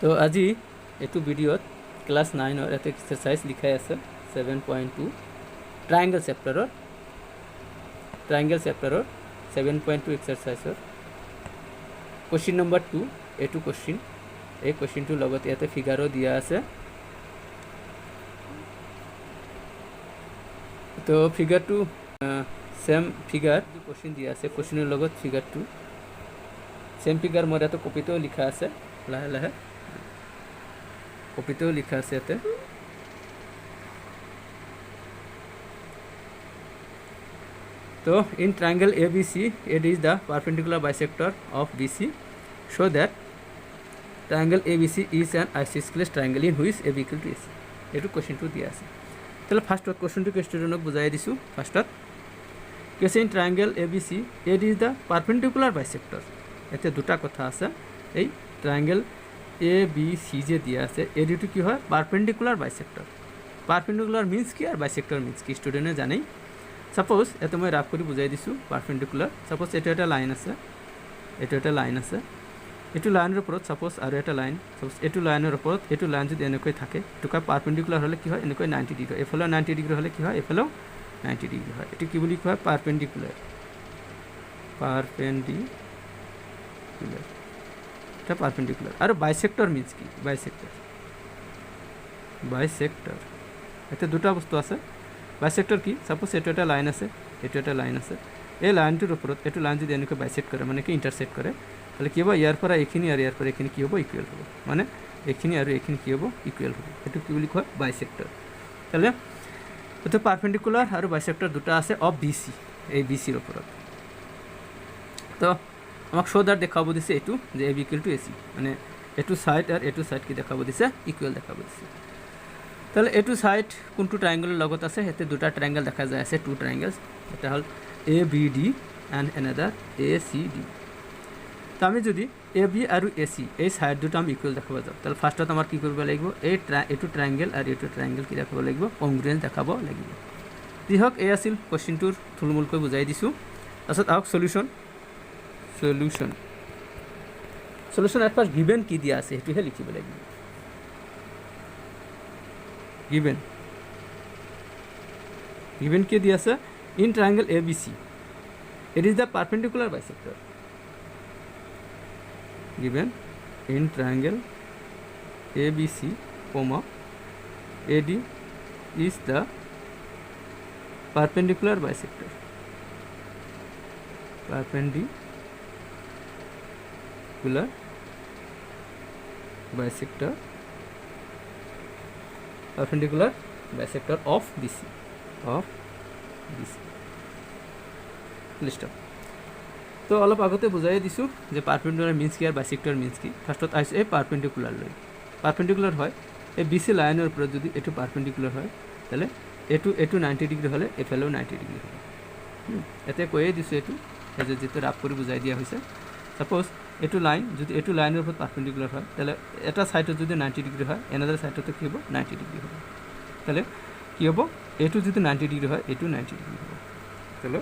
তো আজি এইটো ভিডিঅ'ত ক্লাছ 9ৰ এটা এক্সাৰচাইজ লিখাই আছে 7.2 ট্ৰাইংগল চেপ্টাৰৰ 7.2 এক্সাৰচাইজৰ কুৱেশ্যন নম্বৰ 2 এইটো কুৱেশ্যন এই কুৱেশ্যনটোৰ লগতে ইয়াতে ফিগাৰো দিয়া আছে। তো ফিগাৰটো সেম ফিগাৰ কুৱেশ্যন দিয়া আছে, কুৱেশ্যনৰ লগত ফিগাৰটো সেম ফিগাৰ মোৰ ইয়াতে কপিতেও লিখা আছে, লাহে লাহে কপিতেও লিখা আছে ইয়াতে। তো in triangle ABC it is the perpendicular bisector of BC, show that triangle ABC is an isosceles triangle in which AB equal to AC। এইটো কুৱেশ্যনটো দিয়া আছে। তাহলে ফাৰ্ষ্টত কুৱেশ্যনটো ষ্টুডেণ্টক বুজাই দিছোঁ। ফাৰ্ষ্টত কৈছে in triangle ABC it is the perpendicular bisector। এতিয়া দুটা কথা আছে, এই ট্ৰায়াঙ্গেল ABC যে দিয়া আছে এই দুটো কি হয় পারপেন্ডিকুলার বাইসেক্টর। পারপেন্ডিকুলার মিন্স কি আর বাইসেক্টর মিন্স কি স্টুডেন্টে জানেই। সাপোজ এতে মই রাফ করে বুঝাই দিছোঁ পারপেন্ডিকুলার। সাপোজ এটা এটা লাইন আছে, এটা এটা লাইন আছে, এইটো লাইনের ওপৰত সাপোজ আৰু এটা লাইন, সাপোজ এইটো লাইনেৰ ওপৰত এইটো লাইন যদি এনেকৈ থাকে এইটো পারপেন্ডিকুলার হলে কি হয় এনেকৈ 90 ডিগ্রি হয়, এফালেও 90 ডিগ্রি হলে কি হয় এফালেও 90 ডিগ্রি হয়। এইটো কি বুলি কয় পারপেন্ডিকুলার। এটা পারপেন্ডিকুলার। আর বাইসেক্টর মিন্স কি বাইসেক্টর এতে দুটা বস্তু আছে। বাইসেক্টর কি সাপোজ এটা একটা লাইন আছে, এটা একটা লাইন আছে, এই লাইনটির ওপৰত এইটো লাইন যদি এনেকৈ বাইসেক্ট কৰে মানে কি ইন্টাৰসেক্ট কৰে তাহলে কি হ'ব ইয়াৰ পৰা এইখিনি আৰু ইয়াৰ পৰা এইখিনি কি হ'ব ইকুৱেল হ'ব, মানে এইখিনি আৰু এইখিনি কি হ'ব ইকুৱেল হ'ব। এইটো কি বুলি কয় বাইসেক্টৰ। তাহলে এইটো পাৰপেন্ডিকুলাৰ আৰু বাইসেক্টৰ দুটা আছে অফ BC, এই BCৰ ওপৰত। তো আমাক শো দ্যাট দেখাব দিছে এইটো যে AB ইকুয়াল টু AC, মানে এটু সাইড আর এটু সাইড কি দেখাব দিছে ইকুয়াল দেখাব দিছে। তাহলে এটু সাইড কোনটো ট্রায়াঙ্গেলের লগত আছে হেতে দুটা ট্রায়াঙ্গেল দেখা যায় আছে, টু ট্রায়াঙ্গেলস, এটা হল ABD এন্ড অ্যানাদার ACD। তো আমি যদি AB আর AC এই সাইড দুটো আমি ইকুয়াল দেখাব যাও তাহলে ফার্স্টত আমার কি করব লাগিব এটু ট্রায়াঙ্গেল আর এটু ট্রায়াঙ্গেল কি দেখাব লাগিব কংগ্রুয়েন্স দেখাব লাগিব। যি হোক এই আছিল কোশ্চেনটোৰ থুলমূলকৈ বুজাই দিছোঁ। তাৰপিছত আহক সলিউশন এট ফার্স্ট গিভেন কি দিয়া আছে সেইটোহে লিখিব লাগিব। গিভেন কি দিয়া আছে in triangle ABC it is the perpendicular bisector। given in triangle ABC comma AD is the perpendicular bisector। perpendicular bisector of BC list. তো অলপ আগতে বুজাই দিছোঁ যে পারপেন্ডিকুলার মিন্স কি আর বাইসেক্টর মিন্স কি। ফার্স্টত আইছে এই পারপেন্ডিকুলার লৈ, পারপেন্ডিকুলার হয় এই BC লাইনের উপরে যদি এটু পারপেন্ডিকুলার হয় তাহলে এটু 90 ডিগ্রি হলে এফালেও 90 ডিগ্রি হবে। এতে কৈয়ে দিছোঁ এইটো যেটো রাফ করে বুজাই দিয়া হৈছে। সাপোজ এটু লাইন যদি এটু লাইনের উপর পারপেন্ডিকুলার হয় তাহলে এটা সাইডত যদি 90 ডিগ্রি হয় এনাদার সাইডত কি হ'ব 90 ডিগ্রি হবে। তাহলে কি হ'ব এটু যদি 90 ডিগ্রি হয় এটু 90 ডিগ্রি হবে। তাহলে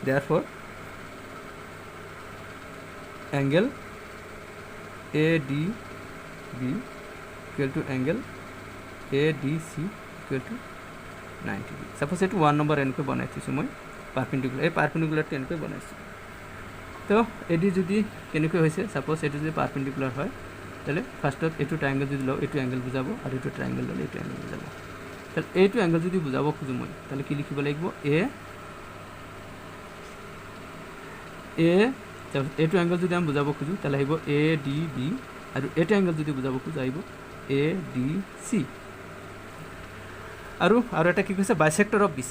therefore angle ADB equal to angle ADC equal to 90 degree. Suppose এটু 1 নম্বৰ এনেকৈ বনাই থৈছোঁ মই পারপেন্ডিকুলার, এই পারপেন্ডিকুলারটো এনেকৈ বনাইছোঁ। তো এডি যদি কেনেকৈ হৈছে সাপোজ এটু যদি পারপেন্ডিকুলার হয় তাহলে ফার্স্টত এটু ট্রায়াঙ্গেল যদি লওঁ এটু অ্যাঙ্গেল বুজাব আৰু এটু ট্রায়াঙ্গেল ল'লে এটু অ্যাঙ্গেল বুজাব। তাহলে এইটো অ্যাঙ্গেল যদি বুজাব খোজো মই তাহলে কি লিখিব লাগিব এইটো অ্যাঙ্গেল যদি আমি বুজাব খোজো তাহলে আহিব ADB আৰু এইটো অ্যাঙ্গেল যদি বুজাব খোজো আহিব ADC। আৰু এটা কি কৈছে bisector of BC।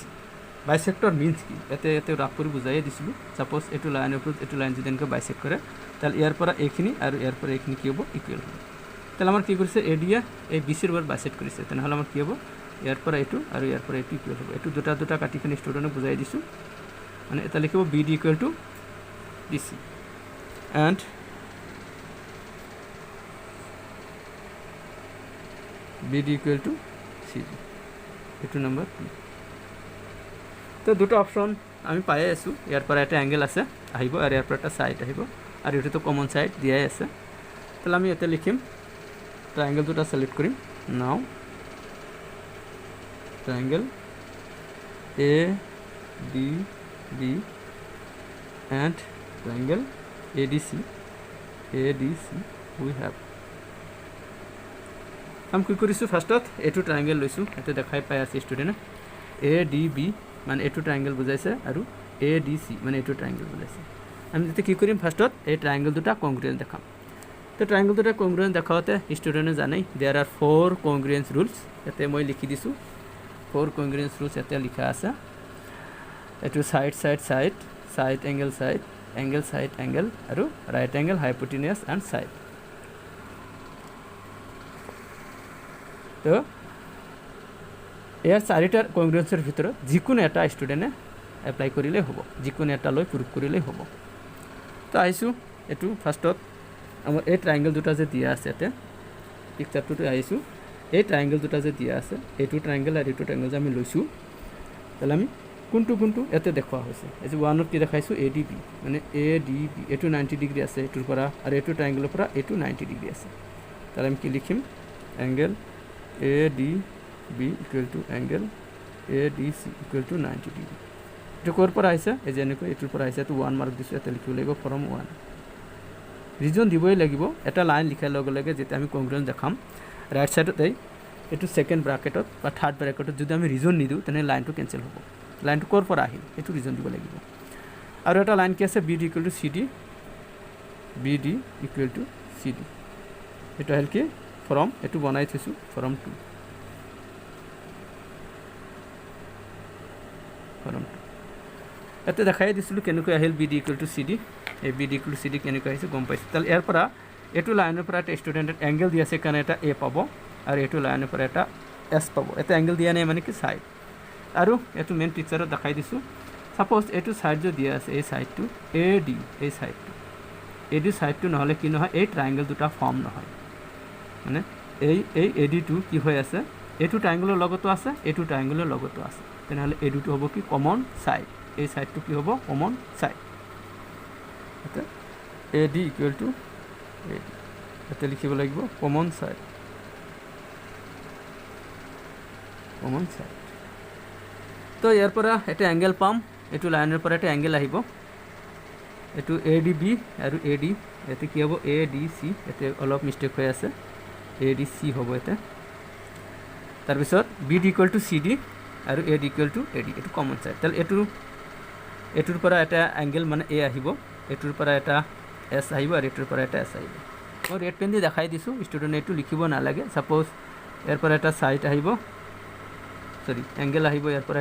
Bisector means কি এতে রাফ করে বুজাই দিছিলোঁ। সাপোজ এইটো লাইনের ওপৰত এইটো লাইন যদি এনেকৈ বাইসেক্ট কৰে তাহলে ইয়াৰ পৰা এইখিনি আৰু ইয়াৰ পৰা এইখিনি কি হ'ব ইকুৱেল হ'ব। তাহলে আমাৰ কি কৰিছে এডিয়া এই BCৰ ওপৰত বাইসেক্ট কৰিছে, তেনেহ'লে আমাৰ কি হ'ব ইয়াৰ পৰা এইটো আৰু ইয়াৰ পৰা এইটো ইকুৱেল হ'ব। এইটো দুটা কাটি কিনে ষ্টুডেণ্টক বুজাই দিছোঁ। মানে এটা লিখিব BD equal to BC and BD equal to CG, এইটো নাম্বাৰ 2। তো দুটো অপশন আমি পাই আছোঁ। ইয়াৰ পৰা এটা অ্যাঙ্গেল আছে আহিব আৰু ইয়াৰ পৰা এটা সাইড আহিব আৰু এইটো তো কমন সাইড দিয়াই আছে। তাহলে আমি এটা লিখিম ট্রায়াঙ্গেল দুটা সিলেক্ট করিম now triangle A D B and triangle ADC we have আমি কি কৰিছো ফাৰ্ষ্টত এটো ট্ৰায়াঙ্গেল লৈছো এতে দেখাই পাই আছে ষ্টুডেন্ট ADB মানে এটো ট্ৰায়াঙ্গেল বুজাইছে আৰু ADC মানে এটো ট্ৰায়াঙ্গেল বুজাইছে আমি যেতে কি কৰিম ফাৰ্ষ্টত এই ট্ৰায়াঙ্গেল দুটা কংগ্ৰুয়েন্ট দেখাম তো ট্ৰায়াঙ্গেল দুটা কংগ্ৰুয়েন্ট দেখাওতে ষ্টুডেন্টে জানে देयर आर 4 কংগ্ৰুয়েন্স ৰুলস এতে মই লিখি দিছো 4 কংগ্ৰুয়েন্স রুলস এতে লিখা আছে এটো side side side side angle side angle side angle আৰু right angle hypotenuse and side তো ইয়াৰ চাৰিটাৰ কংগ্ৰুয়েন্সৰ ভিতৰত যিকোনো এটা ষ্টুডেন্টে এপ্লাই কৰিলে হ'ব যিকোনো এটা লৈ প্ৰুফ কৰিলে হ'ব তো আইছো এটো ফাৰ্ষ্টত আমাৰ এই ট্ৰায়াঙ্গেল দুটা যে দিয়া আছে এতে পিকচাৰটো আইছো এই ট্ৰায়াঙ্গেল দুটা যে দিয়া আছে এটো ট্ৰায়াঙ্গেল আৰু এটো ট্ৰায়াঙ্গেল যে আমি লৈছো তাহলে আমি কোনটো এতে দেখুৱা হৈছে এই যে 1 কি দেখাইছো ADB মানে ADB এটো 90 ডিগ্ৰী আছে এটোৰ পৰা আৰু এটো ট্ৰায়াঙ্গেলৰ পৰা এটো 90 ডিগ্ৰী আছে তাহলে আমি কি লিখিম angle ADB angle ADC = 90 degree এটো কোৰ পৰা আহিছে এই যে এনেকৈ এটোৰ পৰা আহিছে তো 1 মাৰ্ক দিছো এতে লিখিব লাগিব ফ্ৰম 1 ৰিজন দিবই লাগিব এটা লাইন লিখাৰ লগে লগে যেতে আমি কংগ্ৰুয়েন্স দেখাম ৰাইট সাইডত এটো সেকেন্ড ব্ৰ্যাকেটত বা থাৰ্ড ব্ৰ্যাকেটত যদি আমি ৰিজন নিদিও তেনে লাইনটো কেনসেল হ'ব লাইনটো কোৰ পৰা আহিল এটো ৰিজন দিব লাগিব আৰু এটা লাইন কি আছে BD = CD এটা হল কি ফ্রম এটো বনাই থৈছো ফ্রম 2 এতে দেখাই দিছিলো কেনেকৈ আহিল BD = CD এই BD = CD কেনেকৈ আহিছে গম পাইছো তাহলে ইয়াৰ পৰা এটো লাইনৰ পৰা এটা ষ্টুডেন্টেৰ অ্যাঙ্গেল দি আছে কাৰণে এটা A পাব আৰু এটো লাইনৰ পৰা এটা S পাব এটা অ্যাঙ্গেল দিয়া নাই মানে কি সাইড আৰু এটো মেইন পিকচাৰত দেখাই দিছো সাপোজ এটো সাইড যে দিয়া আছে এই সাইডটো AD এই সাইডটো AD সাইডটো নহলে কি নহয় এই ট্রায়াঙ্গেল দুটা ফর্ম নহয় মানে এই AD2 কি হৈ আছে এটো ট্ৰায়াঙ্গেলৰ লগতো আছে এটো ট্ৰায়াঙ্গেলৰ লগতো আছে তেনেহলে AD2 হ'ব কি কমন সাইড এই সাইডটো কি হ'ব কমন সাইড এটা AD = AD এটা লিখিব লাগিব কমন সাইড তো ইয়াৰ পৰা এটা অ্যাঙ্গেল পাম এটো লাইনৰ পৰা এটা অ্যাঙ্গেল আহিব এটো ADB আৰু AD এতে কি হ'ব ADC এতে অলপ মিস্টেক হৈ আছে ADC হ'ব এটা তাৰ পিছত BD = CD আৰু AD = AD এটো কমন সাইড তাহলে এটোৰ পৰা এটা অ্যাঙ্গেল মানে A আহিব এটোৰ পৰা এটা S আহিব আৰু এটোৰ পৰা এটা S আহিব মই ৰেড পেন দি দেখাই দিছো ষ্টুডেন্ট এটো লিখিব না লাগে সাপোজ ইয়াৰ পৰা এটা সাইড আহিব সৰি অ্যাঙ্গেল আহিব ইয়াৰ পৰা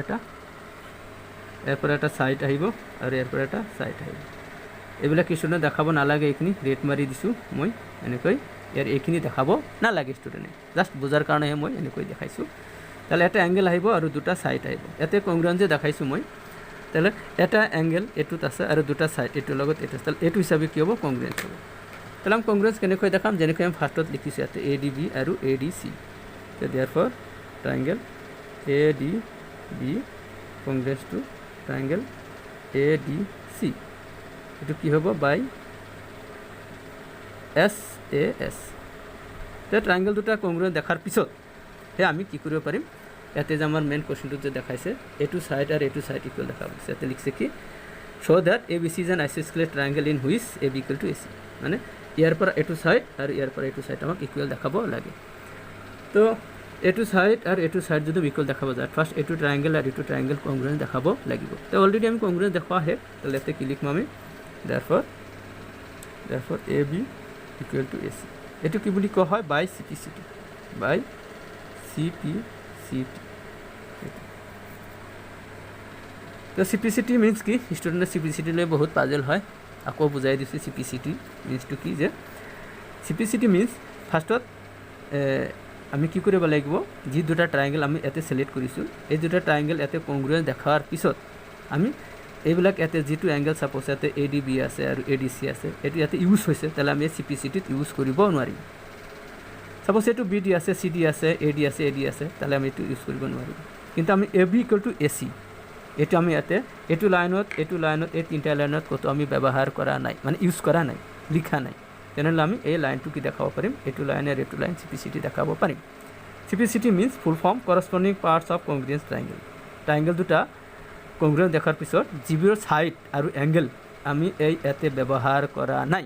এটা সাইড আহিব আৰু ইয়াৰ পৰা এটা সাইড আহিব এবিলা ষ্টুডেন্ট দেখাব না লাগে এইখিনি ৰেড মাৰি দিছো মই এনেকৈ ইয়াৰ এইখিনি দেখাব না লাগে ষ্টুডেন্টে জাস্ট বুজাৰ কাৰণে মই এনেকৈ দেখাইছো তাহলে এটা অ্যাঙ্গেল আহিব আৰু দুটা সাইড আহিব এতে কংগ্ৰুয়েন্স দেখাইছো মই তাহলে এটা অ্যাঙ্গেল এটোত আছে আৰু দুটা সাইড এটোৰ লগত এটা তাহলে এটো হিচাপে কি হ'ব কংগ্ৰুয়েন্স হ'ব তাহলে আমি কংগ্ৰুয়েন্স কেনেকৈ দেখাম যেনেকৈ আমি ফাৰ্ষ্টত লিখিছো ইয়াতে ADB আৰু ADC so therefore triangle ADB congruous to triangle ADC এটো কি হ'ব বাই SAS তে ট্রায়াঙ্গেল দুটা কংগ্ৰুয়েন্ট দেখাৰ পিছত হে আমি কি কৰিব পাৰিম ইয়াতে যে আমাৰ মেইন কোশ্চনটো যে দেখাইছে এটো সাইড আৰু এটো সাইড ইকুয়াল দেখাব ইয়াতে লিখছে কি show that ABC is an isosceles triangle in which AB = AC মানে ইয়াৰ পৰা এটো সাইড আৰু ইয়াৰ পৰা এটো সাইড আমাক ইকুয়াল দেখাব লাগে তো এটো সাইড আর এটো সাইড যদি ইকুয়াল দেখাবো যায় ফার্স্ট এটো ট্রায়াঙ্গেল আর এটো ট্রায়াঙ্গেল কংগ্রুয়েন্ট দেখাবো লাগিব তো অলরেডি আমি কংগ্রুয়েন্ট দেখা হে তাহলে এতে কি লিখম আমি therefore AB = AC এটো কি বুলি কোৱা হয় বাই CPCT তো CPCT মিন্স কি স্টুডেন্ট CPCT লৈ বহুত পাজল হয় আকৌ বুজাই দিছো CPCT মিন্স টু কি যে CPCT মিন্স ফার্স্টত আমি কি কৰিব লাগিব যি দুটা ট্ৰায়াঙ্গেল আমি এতে সিলেক্ট কৰিছো এই দুটা ট্ৰায়াঙ্গেল এতে কংগ্ৰুয়েন্ট দেখাৰ পিছত আমি এইবিলাক এতে যেটো অ্যাঙ্গেল সাপোজ এতে ADB আছে আৰু ADC আছে এটো এতে ইউজ হৈছে তাহলে আমি CPCT ইউজ কৰিব নোৱাৰিম সাপোজ এটো BD আছে CD আছে AD আছে AD আছে তাহলে আমি এটো ইউজ কৰিব নোৱাৰিম কিন্তু আমি AB = AC এটো আমি এটো লাইনত এই তিনটা লাইনত কত আমি ব্যবহার করা নাই মানে ইউজ করা নাই লিখা নাই তেনেহ'লে আমি এই লাইনটো কি দেখাব পাৰিম, এইটো লাইন আৰু এইটো লাইন CPCT দেখাব পাৰিম। CPCT means full form corresponding parts of congruence triangle. Triangle দুটা কংগ্ৰুয়েন্স দেখাৰ পিছত যিবোৰ ছাইড আৰু এংগেল আমি এই ইয়াতে ব্যৱহাৰ কৰা নাই,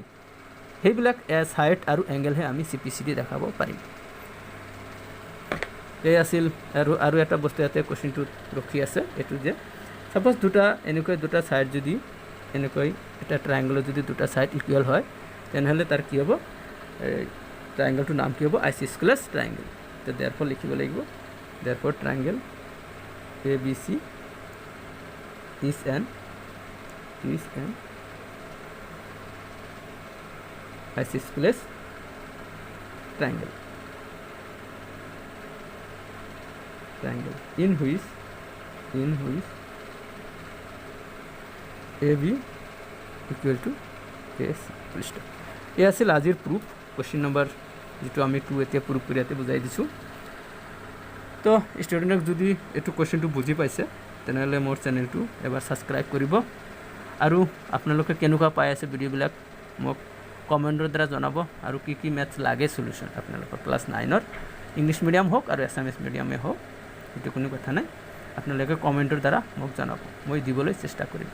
সেইবিলাক ছাইড আৰু এংগেলহে আমি CPCT দেখাব পাৰিম। এই আছিল আৰু এটা বস্তু ইয়াতে কুৱেশ্যনটোত ৰখি আছে, এইটো যে ছাপ'জ এনেকৈ দুটা ছাইড যদি এনেকৈ এটা ট্ৰাইংগলৰ যদি দুটা ছাইড ইকুৱেল হয়, তেনেহ'লে তাৰ কি হ'ব, ট্ৰাইংগলটোৰ নাম কি হ'ব, আইসোস্কেলেছ ট্ৰাইংগল। তো দেৰফৰ লিখিব লাগিব, দেৰফৰ triangle ABC is an isosceles triangle in which AB equal to AC full stop। এই আছিল আজিৰ প্ৰুফ, কুৱেশ্যন নম্বৰ যিটো আমি 2 এতিয়া প্ৰুফ কৰি ইয়াতে বুজাই দিছোঁ। তো ষ্টুডেণ্টক যদি এইটো কুৱেশ্যনটো বুজি পাইছে তেনেহ'লে মোৰ চেনেলটো এবাৰ ছাবস্ক্ৰাইব কৰিব, আৰু আপোনালোকে কেনেকুৱা পাই আছে ভিডিঅ'বিলাক মোক কমেণ্টৰ দ্বাৰা জনাব, আৰু কি কি মেথছ লাগে চলিউশ্যন আপোনালোকৰ ক্লাছ 9-ৰ ইংলিছ মিডিয়াম হওক আৰু এছামিছ মিডিয়ামে হওক, সেইটো কোনো কথা নাই, আপোনালোকে কমেণ্টৰ দ্বাৰা মোক জনাব, মই দিবলৈ চেষ্টা কৰিম।